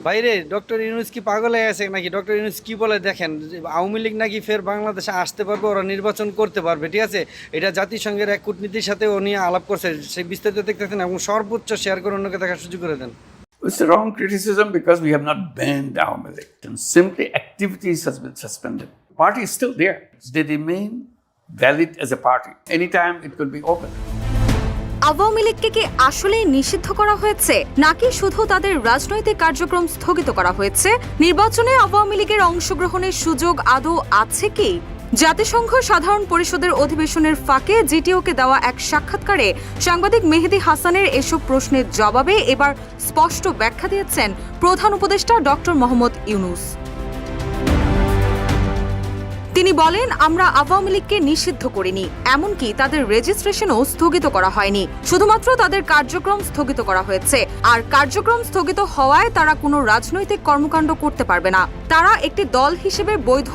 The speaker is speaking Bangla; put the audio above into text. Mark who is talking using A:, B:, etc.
A: বাইরে ডক্টর ইউনূস কি পাগল হয়ে গেছে নাকি? ডক্টর ইউনূস কি বলে দেখেন, যে আওয়ামী লীগ নাকি ফের বাংলাদেশে আসতে পারবে, ওরা নির্বাচন করতে পারবে, ঠিক আছে? এটা জাতিসংঘের এক কূটনীতির সাথে ও নিয়ে আলাপ করছে, সেই বিস্তারিত দেখতেছেন এবং সর্বোচ্চ শেয়ার করে অন্যকে দেখার সুযোগ করে দেন।
B: It's a wrong criticism because we have not banned our elections. Simply activities has been suspended. Party is still there. They remain valid as a party. Anytime it could be open.
C: Awami লীগকে কি আসলেই নিষিদ্ধ করা হয়েছে নাকি শুধু তাদের রাজনৈতিক কার্যক্রম স্থগিত করা হয়েছে? নির্বাচনে আওয়ামী লীগের অংশগ্রহণের সুযোগ আদৌ আছে কি? জাতিসংঘ সাধারণ পরিষদের অধিবেশনের ফাঁকে জিটিওকে দেওয়া এক সাক্ষাৎকারে সাংবাদিক মেহেদী হাসানের এসব প্রশ্নের জবাবে এবার স্পষ্ট ব্যাখ্যা দিয়েছেন প্রধান উপদেষ্টা ডক্টর মোহাম্মদ ইউনূস। তিনি বলেন, আমরা আওয়ামী লীগকে নিষিদ্ধ করিনি, এমনকি তাদের রেজিস্ট্রেশনও স্থগিত করা হয়নি, শুধুমাত্র তাদের কার্যক্রম স্থগিত করা হয়েছে। আর কার্যক্রম স্থগিত হওয়ায় তারা কোনো রাজনৈতিক কর্মকাণ্ড করতে পারবে না। তারা একটি দল হিসেবে বৈধ